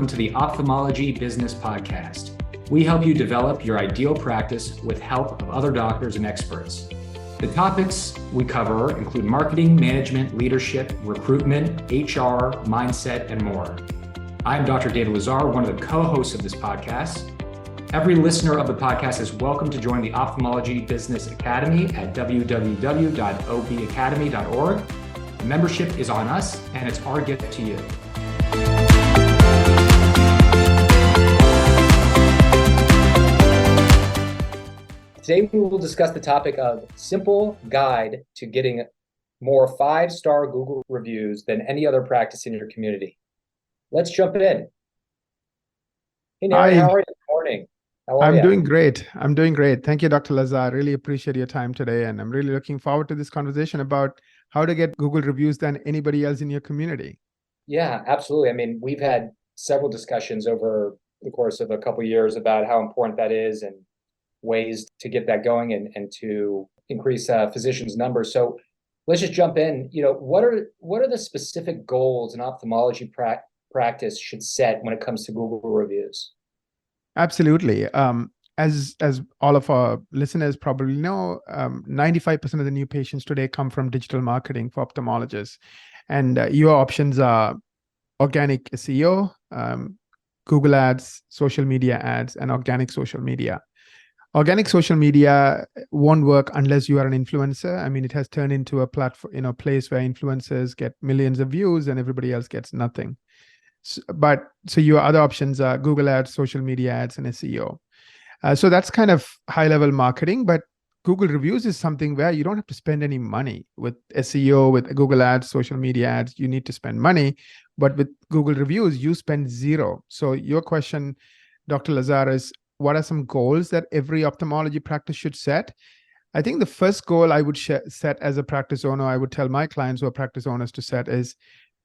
welcome to the Ophthalmology Business Podcast. We help you develop your ideal practice with help of other doctors and experts. The topics we cover include marketing, management, leadership, recruitment, HR, mindset, and more. I'm Dr. David Lazar, one of the co-hosts of this podcast. Every listener of the podcast is welcome to join the Ophthalmology Business Academy at www.obacademy.org. Membership is on us, and it's our gift to you. Today, we will discuss the topic of simple guide to getting more 5-star Google reviews than any other practice in your community. Let's jump in. Hey, Naren, how are you this morning? How are you? I'm doing great. Thank you, Dr. Lazar. I really appreciate your time today. And I'm really looking forward to this conversation about how to get Google reviews than anybody else in your community. Yeah, absolutely. I mean, we've had several discussions over the course of a couple of years about how important that is and ways to get that going and to increase physicians' numbers. So let's just jump in. What are the specific goals an ophthalmology practice should set when it comes to Google reviews? Absolutely. As all of our listeners probably know, 95% of the new patients today come from digital marketing for ophthalmologists. And your options are organic SEO, Google ads, social media ads, and organic social media. Organic social media won't work unless you are an influencer. I mean, it has turned into a platform, place where influencers get millions of views and everybody else gets nothing. So your other options are Google ads, social media ads, and SEO. So that's kind of high-level marketing, but Google reviews is something where you don't have to spend any money. With SEO, with Google ads, social media ads, you need to spend money, but with Google reviews, you spend zero. So your question, Dr. Lazar, is what are some goals that every ophthalmology practice should set? I think the first goal I would set as a practice owner, I would tell my clients who are practice owners to set is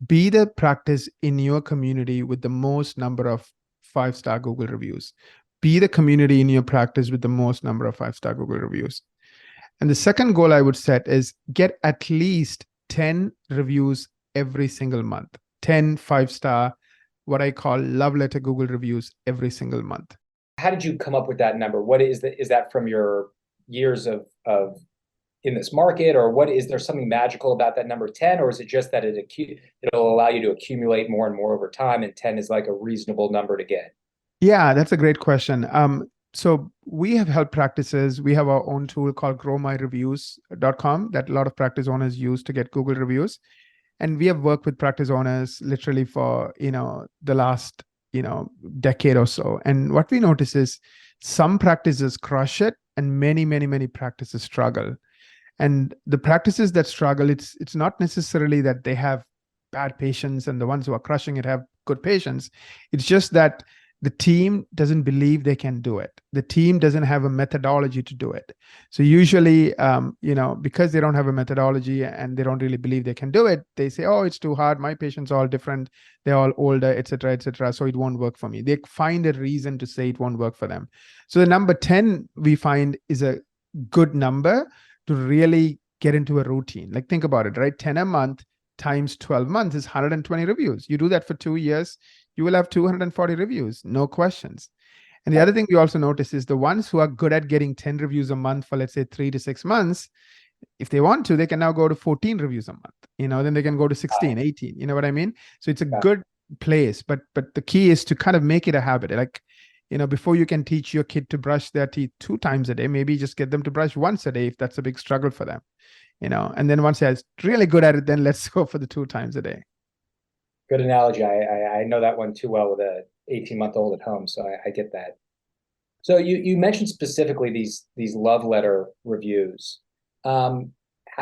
be the practice in your community with the most number of 5-star Google reviews. Be the community in your practice with the most number of 5-star Google reviews. And the second goal I would set is get at least 10 reviews every single month. 10 5-star, what I call love letter Google reviews every single month. How did you come up with that number? What is that? Is that from your years of in this market, or what is there something magical about that number 10, or is it just that it'll allow you to accumulate more and more over time, and 10 is like a reasonable number to get? Yeah, that's a great question. So we have helped practices. We have our own tool called growmyreviews.com that a lot of practice owners use to get Google reviews. And we have worked with practice owners literally for, the last, decade or so. And what we notice is some practices crush it and many, many, many practices struggle. And the practices that struggle, it's not necessarily that they have bad patients and the ones who are crushing it have good patients. It's just that the team doesn't believe they can do it. The team doesn't have a methodology to do it. So usually, because they don't have a methodology and they don't really believe they can do it, they say, oh, it's too hard. My patients are all different. They're all older, et cetera, so it won't work for me. They find a reason to say it won't work for them. So the number 10 we find is a good number to really get into a routine. Like think about it, right? 10 a month times 12 months is 120 reviews. You do that for 2 years, you will have 240 reviews, no questions. And the other thing we also notice is the ones who are good at getting 10 reviews a month for, let's say, 3 to 6 months, if they want to, they can now go to 14 reviews a month, then they can go to 16, 18, you know what I mean? So it's a good place, but the key is to kind of make it a habit. Like, before you can teach your kid to brush their teeth 2 times a day, maybe just get them to brush once a day if that's a big struggle for them, and then once they're really good at it, then let's go for the 2 times a day. Good analogy. I know that one too well with a 18-month-old at home, so I get that. So you mentioned specifically these love letter reviews. How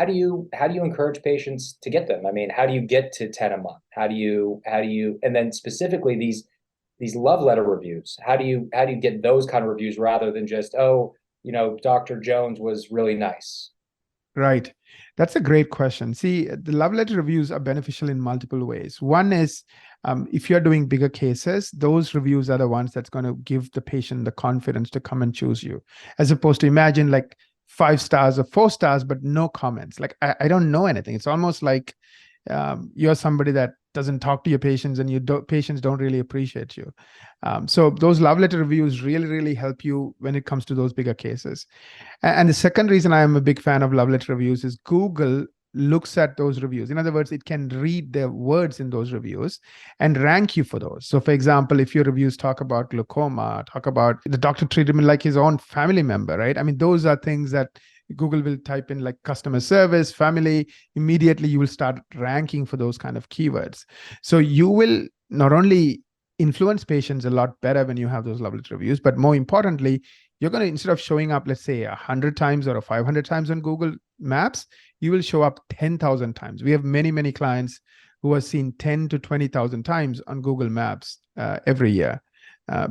do you encourage patients to get them? I mean, how do you get to 10 a month? How do you and then specifically these love letter reviews? How do you get those kind of reviews rather than just, Dr. Jones was really nice? Right. That's a great question. See, the love letter reviews are beneficial in multiple ways. One is if you're doing bigger cases, those reviews are the ones that's going to give the patient the confidence to come and choose you, as opposed to imagine like 5 stars or 4 stars, but no comments. Like, I don't know anything. It's almost like you're somebody that doesn't talk to your patients, and patients don't really appreciate you. So those love letter reviews really, really help you when it comes to those bigger cases. And the second reason I am a big fan of love letter reviews is Google looks at those reviews. In other words, it can read the words in those reviews and rank you for those. So for example, if your reviews talk about glaucoma, talk about the doctor treated me like his own family member, right? I mean, those are things that Google will type in, like customer service, family, immediately you will start ranking for those kind of keywords. So you will not only influence patients a lot better when you have those love letter reviews, but more importantly, you're going to, instead of showing up, let's say 100 times or 500 times on Google Maps, you will show up 10,000 times. We have many, many clients who are seen 10 to 20,000 times on Google Maps every year,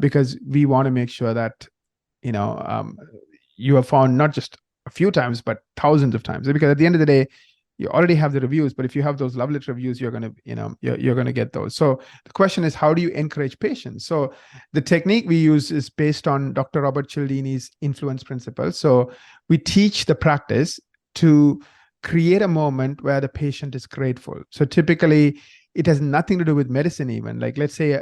because we want to make sure that, you are found not just a few times, but thousands of times. Because at the end of the day, you already have the reviews, but if you have those love letter reviews, you're going to, you're going to get those. So the question is, how do you encourage patients? So the technique we use is based on Dr. Robert Cialdini's influence principles. So we teach the practice to create a moment where the patient is grateful. So typically it has nothing to do with medicine even. Like, let's say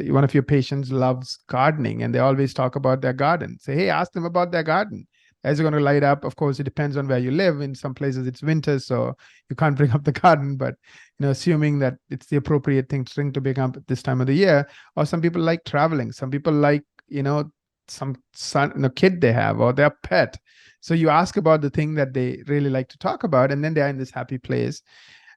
one of your patients loves gardening and they always talk about their garden. Say, hey, ask them about their garden. As you're going to light up, of course, it depends on where you live. In some places it's winter, so you can't bring up the garden, but assuming that it's the appropriate thing to bring up at this time of the year. Or some people like traveling. Some people like, some kid they have or their pet. So you ask about the thing that they really like to talk about, and then they're in this happy place.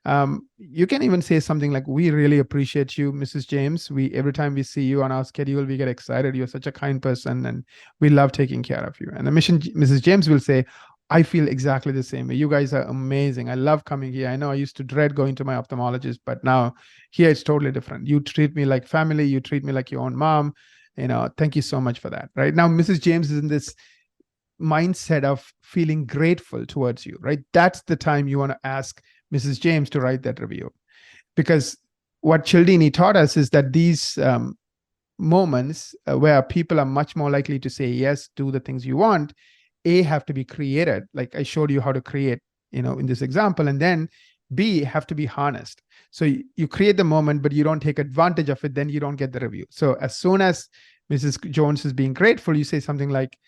You can even say something like, we really appreciate you, Mrs. James. Every time we see you on our schedule, we get excited. You're such a kind person and we love taking care of you. And the Mrs. James will say, I feel exactly the same way. You guys are amazing. I love coming here. I know I used to dread going to my ophthalmologist, but now here it's totally different. You treat me like family. You treat me like your own mom. Thank you so much for that. Right now, Mrs. James is in this mindset of feeling grateful towards you, right? That's the time you want to ask Mrs. James to write that review. Because what Cialdini taught us is that these moments where people are much more likely to say yes, do the things you want, have to be created. Like I showed you how to create, in this example, and then B, have to be harnessed. So you create the moment, but you don't take advantage of it, then you don't get the review. So as soon as Mrs. Jones is being grateful, you say something like,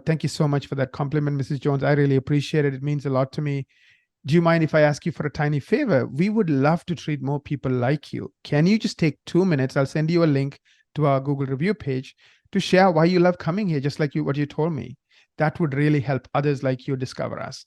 thank you so much for that compliment, Mrs. Jones. I really appreciate it. It means a lot to me. Do you mind if I ask you for a tiny favor? We would love to treat more people like you. Can you just take 2 minutes? I'll send you a link to our Google review page to share why you love coming here, just like what you told me. That would really help others like you discover us.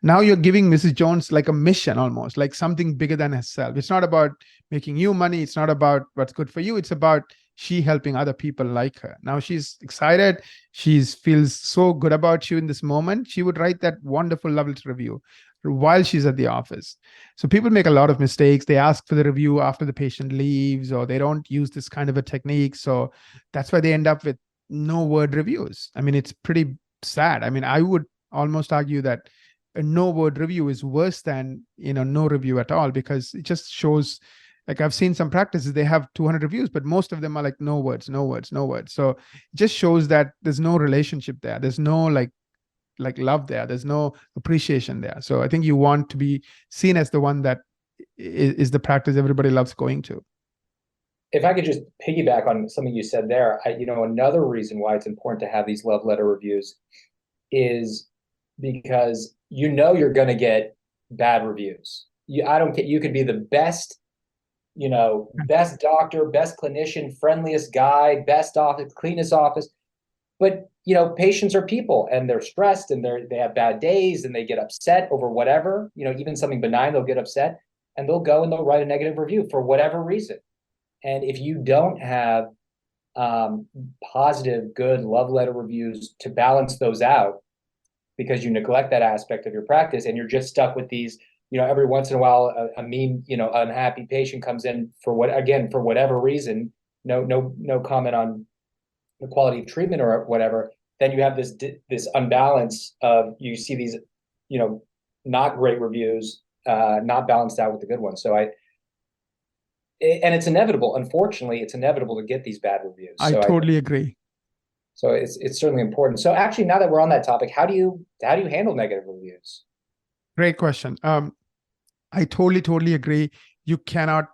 Now you're giving Mrs. Jones like a mission, almost like something bigger than herself. It's not about making you money. It's not about what's good for you. It's about she helping other people like her. Now she's excited. She feels so good about you in this moment. She would write that wonderful, lovely review while she's at the office. So people make a lot of mistakes. They ask for the review after the patient leaves, or they don't use this kind of a technique. So that's why they end up with no word reviews. I mean, it's pretty sad. I mean, I would almost argue that a no word review is worse than, no review at all, because it just shows, like I've seen some practices, they have 200 reviews, but most of them are like no words, no words, no words. So it just shows that there's no relationship there. There's no like love there. There's no appreciation there. So I think you want to be seen as the one that is the practice everybody loves going to. If I could just piggyback on something you said there, another reason why it's important to have these love letter reviews is because you're going to get bad reviews. I don't care. You could be the best, best doctor, best clinician, friendliest guy, best office, cleanest office. But, patients are people and they're stressed and they have bad days and they get upset over whatever, even something benign, they'll get upset and they'll go and they'll write a negative review for whatever reason. And if you don't have positive, good love letter reviews to balance those out, because you neglect that aspect of your practice and you're just stuck with these, every once in a while, a mean, unhappy patient comes in for whatever reason, no comment on the quality of treatment or whatever, then you have this unbalance of, you see these, not great reviews, not balanced out with the good ones. So and it's inevitable. Unfortunately, it's inevitable to get these bad reviews. I totally agree. So it's certainly important. So actually, now that we're on that topic, how do you handle negative reviews? Great question. I totally agree. You cannot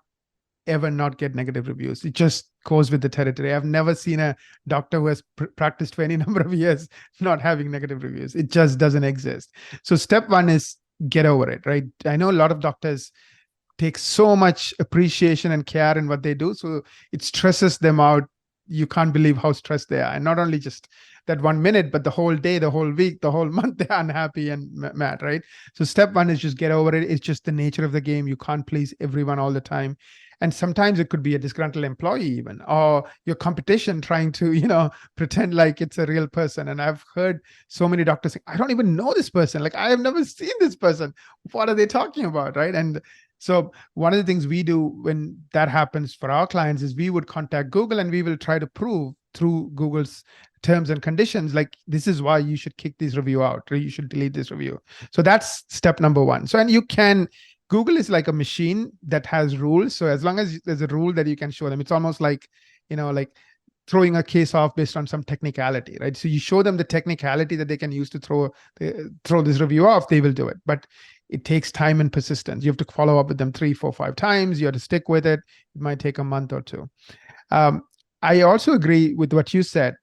ever not get negative reviews. It just goes with the territory. I've never seen a doctor who has practiced for any number of years not having negative reviews. It just doesn't exist. So step one is get over it, right? I know a lot of doctors take so much appreciation and care in what they do, so it stresses them out. You can't believe how stressed they are, and not only just that 1 minute, but the whole day, the whole week, the whole month, they're unhappy and mad, right? So step one is just get over it. It's just the nature of the game. You can't please everyone all the time, and sometimes it could be a disgruntled employee even, or your competition trying to pretend like it's a real person. And I've heard so many doctors say, I don't even know this person, like I have never seen this person, what are they talking about, right? And so one of the things we do when that happens for our clients is we would contact Google and we will try to prove through Google's terms and conditions, like this is why you should kick this review out, or you should delete this review. So that's step number one. So, and you can, Google is like a machine that has rules. So as long as there's a rule that you can show them, it's almost like, like throwing a case off based on some technicality, right? So you show them the technicality that they can use to throw this review off, they will do it. But it takes time and persistence. You have to follow up with them 3, 4, 5 times. You have to stick with it. It might take a month or two. I also agree with what you said,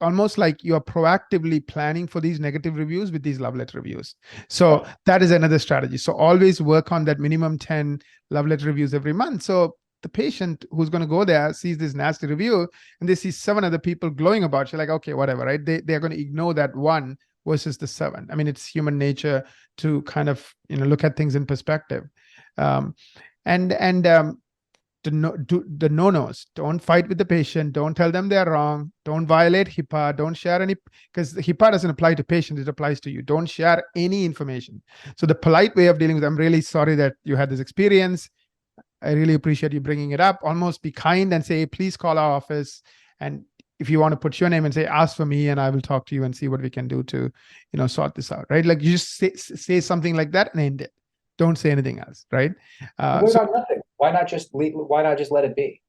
almost like you are proactively planning for these negative reviews with these love letter reviews. So that is another strategy. So always work on that minimum 10 love letter reviews every month. So the patient who's going to go there sees this nasty review and they see 7 other people glowing about you, like, okay, whatever, right? They're going to ignore that one versus the 7. I mean, it's human nature to kind of, look at things in perspective. The no-nos. Don't fight with the patient. Don't tell them they're wrong. Don't violate HIPAA. Don't share any, because HIPAA doesn't apply to patients. It applies to you. Don't share any information. So the polite way of dealing with, I'm really sorry that you had this experience. I really appreciate you bringing it up. Almost be kind and say, please call our office. And if you want to put your name and say, ask for me and I will talk to you and see what we can do to, sort this out, right? Like you just say something like that and end it. Don't say anything else, right? What about nothing? Why not just let it be?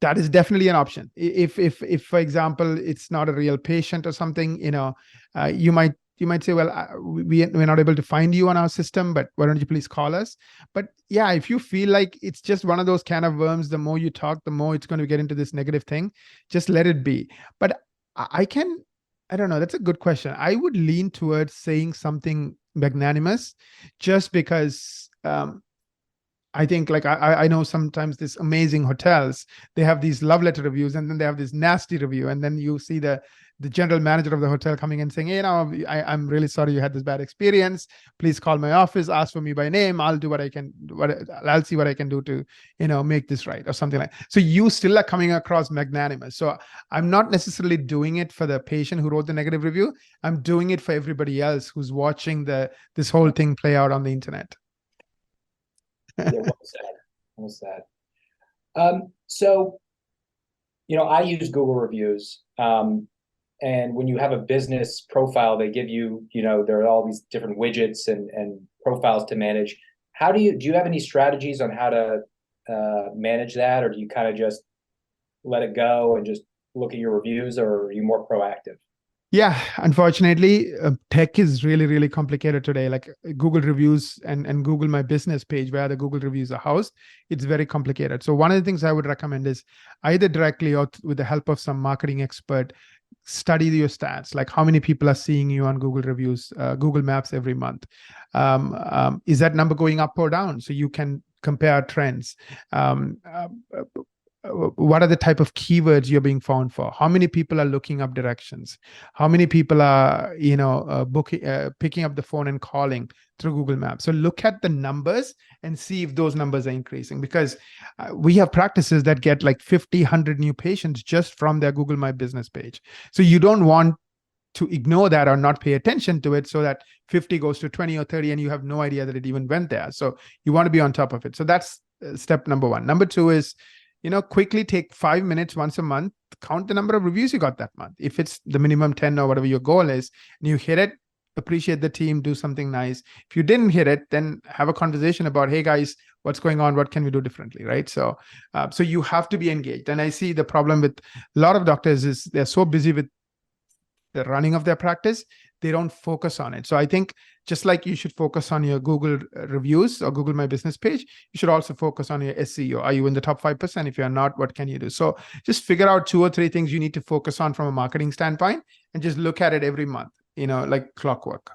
That is definitely an option. If for example, it's not a real patient or something, you might say, well, we're not able to find you on our system, but why don't you please call us? But yeah, if you feel like it's just one of those can of worms, the more you talk, the more it's going to get into this negative thing, just let it be. But I don't know. That's a good question. I would lean towards saying something magnanimous, just because I think, like, I know sometimes these amazing hotels, they have these love letter reviews and then they have this nasty review. And then you see the general manager of the hotel coming in saying, hey, I'm really sorry you had this bad experience. Please call my office, ask for me by name. I'll do what I can, I'll see what I can do to, make this right, or something like that. So you still are coming across magnanimous. So I'm not necessarily doing it for the patient who wrote the negative review. I'm doing it for everybody else who's watching this whole thing play out on the internet. Yeah, well said. Well said. So, I use Google reviews. And when you have a business profile, they give you, there are all these different widgets and profiles to manage. Do you have any strategies on how to manage that? Or do you kind of just let it go and just look at your reviews, or are you more proactive? Yeah, unfortunately, tech is really, really complicated today. Like Google reviews and Google My Business page, where the Google reviews are housed, it's very complicated. So one of the things I would recommend is either directly or with the help of some marketing expert, study your stats, like how many people are seeing you on Google reviews, Google Maps every month. Is that number going up or down? So you can compare trends. What are the type of keywords you're being found for? How many people are looking up directions? How many people are, picking up the phone and calling through Google Maps? So look at the numbers and see if those numbers are increasing, because we have practices that get like 50, 100 new patients just from their Google My Business page. So you don't want to ignore that or not pay attention to it, so that 50 goes to 20 or 30 and you have no idea that it even went there. So you want to be on top of it. So that's step number one. Number two is, quickly take 5 minutes once a month, count the number of reviews you got that month. If it's the minimum 10 or whatever your goal is, and you hit it, appreciate the team, do something nice. If you didn't hit it, then have a conversation about, hey guys, what's going on? What can we do differently, right? So you have to be engaged. And I see the problem with a lot of doctors is they're so busy with the running of their practice, they don't focus on it. So I think just like you should focus on your Google reviews or Google My Business page, you should also focus on your SEO. Are you in the top 5%? If you're not, what can you do? So just figure out 2 or 3 things you need to focus on from a marketing standpoint and just look at it every month, like clockwork.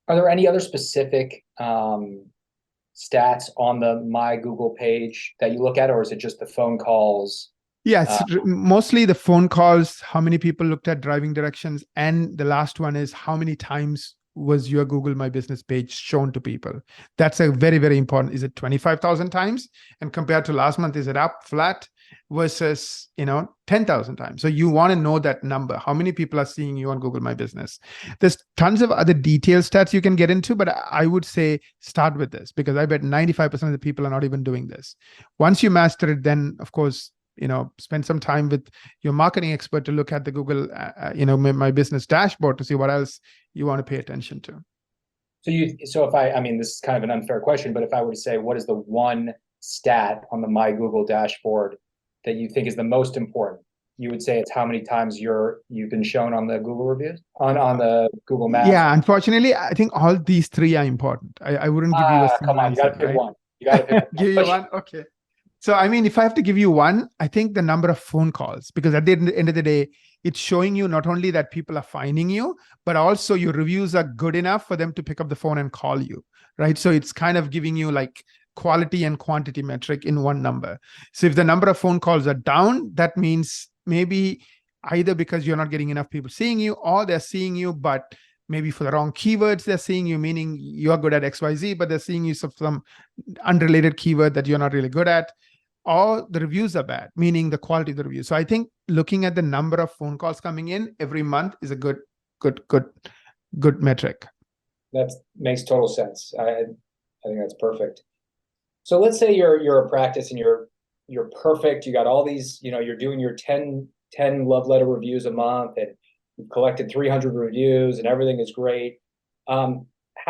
Are there any other specific stats on the My Google page that you look at, or is it just the phone calls? Yes, mostly the phone calls, how many people looked at driving directions, and the last one is how many times was your Google My Business page shown to people. That's a very, very important. Is it 25,000 times? And compared to last month, is it up, flat, versus 10,000 times? So you want to know that number. How many people are seeing you on Google My Business? There's tons of other detailed stats you can get into, but I would say start with this, because I bet 95% of the people are not even doing this. Once you master it, then of course, spend some time with your marketing expert to look at the Google, My Business dashboard to see what else you want to pay attention to. So if I mean, this is kind of an unfair question, but if I were to say, what is the one stat on the My Google dashboard that you think is the most important? You would say it's how many times you've been shown on the Google reviews, on the Google Maps. Yeah, unfortunately, I think all these 3 are important. I wouldn't give you a single come on, answer, you got to pick one. You got to pick one. Give you one, okay. So, I mean, if I have to give you one, I think the number of phone calls, because at the end of the day, it's showing you not only that people are finding you, but also your reviews are good enough for them to pick up the phone and call you, right? So it's kind of giving you like quality and quantity metric in one number. So if the number of phone calls are down, that means maybe either because you're not getting enough people seeing you, or they're seeing you, but maybe for the wrong keywords they're seeing you, meaning you're good at XYZ, but they're seeing you some unrelated keyword that you're not really good at. Or the reviews are bad, meaning the quality of the review. So I think looking at the number of phone calls coming in every month is a good metric. That makes total sense. I think that's perfect. So let's say you're a practice and you're perfect. You got all these, you're doing your 10 love letter reviews a month, and you've collected 300 reviews, and everything is great. How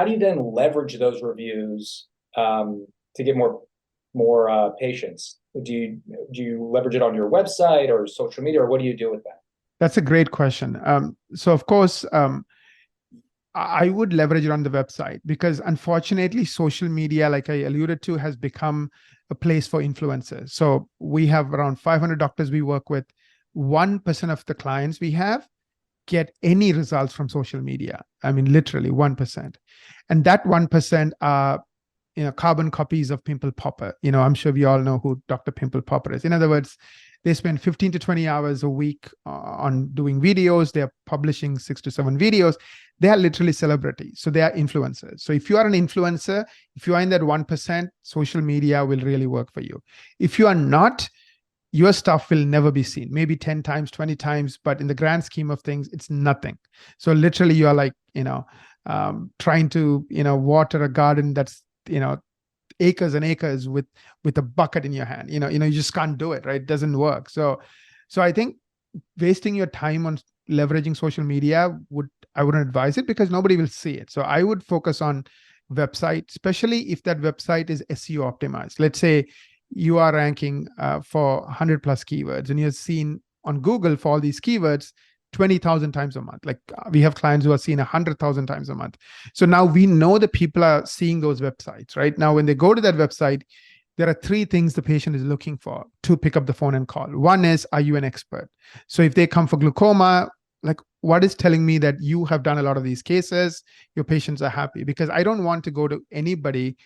do you then leverage those reviews to get more patients? Do you leverage it on your website or social media, or what do you do with that? That's a great question. So of course, I would leverage it on the website, because unfortunately, social media, like I alluded to, has become a place for influencers. So we have around 500 doctors we work with. 1% of the clients we have get any results from social media. I mean, literally 1%. And that 1% are carbon copies of Pimple Popper. I'm sure we all know who Dr. Pimple Popper is. In other words, they spend 15 to 20 hours a week on doing videos. They're publishing 6 to 7 videos. They are literally celebrities. So they are influencers. So if you are an influencer, if you are in that 1%, social media will really work for you. If you are not, your stuff will never be seen, maybe 10 times, 20 times, but in the grand scheme of things, it's nothing. So literally you are like, trying to, water a garden that's, acres and acres with a bucket in your hand. You just can't do it, right? It doesn't work. So I think wasting your time on leveraging social media I wouldn't advise it, because nobody will see it. So I would focus on website, especially if that website is SEO optimized. Let's say you are ranking for 100 plus keywords, and you're seen on Google for all these keywords 20,000 times a month. Like we have clients who are seen 100,000 times a month. So now we know that people are seeing those websites, right? Now, when they go to that website, there are 3 things the patient is looking for to pick up the phone and call. One is, are you an expert? So if they come for glaucoma, like what is telling me that you have done a lot of these cases, your patients are happy? Because I don't want to go to anybody,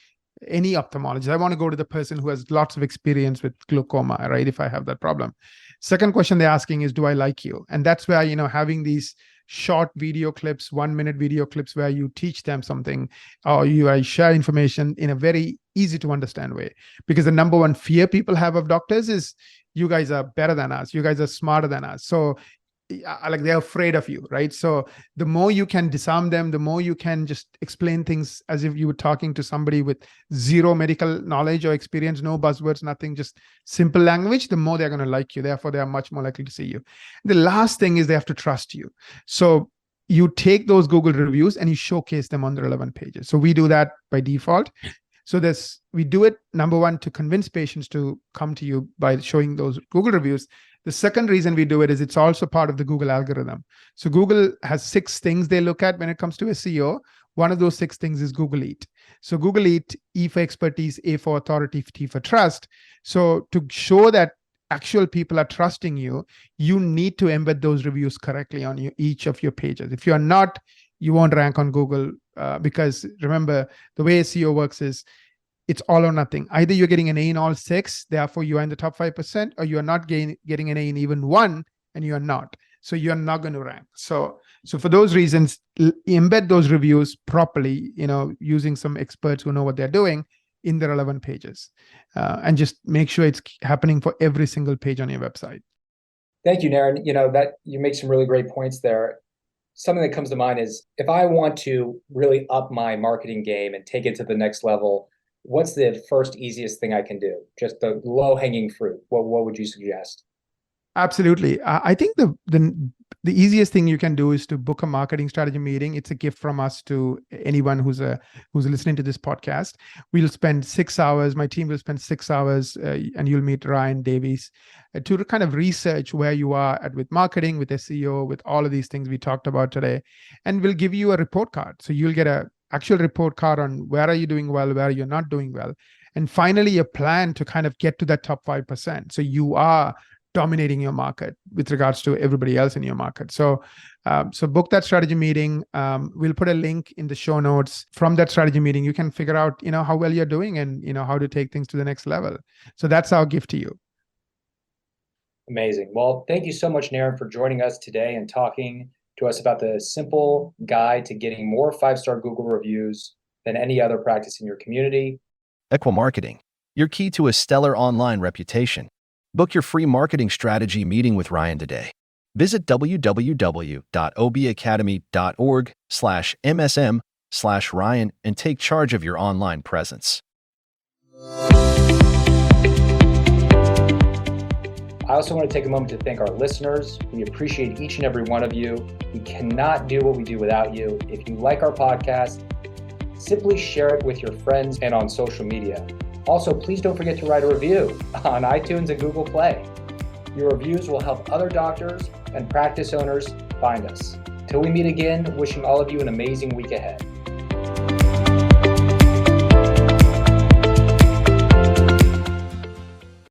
any ophthalmologist. I want to go to the person who has lots of experience with glaucoma, right? If I have that problem. Second question they're asking is, do I like you? And that's where, having these short video clips, 1-minute video clips where you teach them something, or I share information in a very easy to understand way. Because the number one fear people have of doctors is, you guys are better than us. You guys are smarter than us. So like they're afraid of you, right? So the more you can disarm them, the more you can just explain things as if you were talking to somebody with zero medical knowledge or experience, no buzzwords, nothing, just simple language, the more they're going to like you. Therefore, they are much more likely to see you. The last thing is they have to trust you. So you take those Google reviews and you showcase them on the relevant pages. So we do that by default. So we do it, number one, to convince patients to come to you by showing those Google reviews. The second reason we do it is it's also part of the Google algorithm. So Google has 6 things they look at when it comes to SEO. One of those 6 things is Google Eat. So Google Eat, E for expertise, A for authority, T for trust. So to show that actual people are trusting you, you need to embed those reviews correctly on each of your pages. If you're not, you won't rank on Google because remember, the way SEO works is it's all or nothing. Either you're getting an A in all 6, therefore you are in the top 5%, or you're not getting an A in even 1 and you're not. So you're not going to rank. So for those reasons, embed those reviews properly, using some experts who know what they're doing in the relevant pages, and just make sure it's happening for every single page on your website. Thank you, Naren. That you make some really great points there. Something that comes to mind is if I want to really up my marketing game and take it to the next level, what's the first easiest thing I can do? Just the low-hanging fruit. What would you suggest? Absolutely. I think the easiest thing you can do is to book a marketing strategy meeting. It's a gift from us to anyone who's listening to this podcast. We'll spend 6 hours. My team will spend 6 hours, and you'll meet Ryan Davies to kind of research where you are with marketing, with SEO, with all of these things we talked about today, and we'll give you a report card. So you'll get a actual report card on where are you doing well, where you're not doing well, and finally a plan to kind of get to that top 5%. So you are dominating your market with regards to everybody else in your market. So book that strategy meeting. We'll put a link in the show notes. From that strategy meeting, you can figure out, how well you're doing and, how to take things to the next level. So that's our gift to you. Amazing. Well, thank you so much, Naren, for joining us today and talking to us about the simple guide to getting more 5-star Google reviews than any other practice in your community. Equimarketing, your key to a stellar online reputation. Book your free marketing strategy meeting with Ryan today. Visit www.obacademy.org/MSM/Ryan and take charge of your online presence. I also want to take a moment to thank our listeners. We appreciate each and every one of you. We cannot do what we do without you. If you like our podcast, simply share it with your friends and on social media. Also, please don't forget to write a review on iTunes and Google Play. Your reviews will help other doctors and practice owners find us. Till we meet again, wishing all of you an amazing week ahead.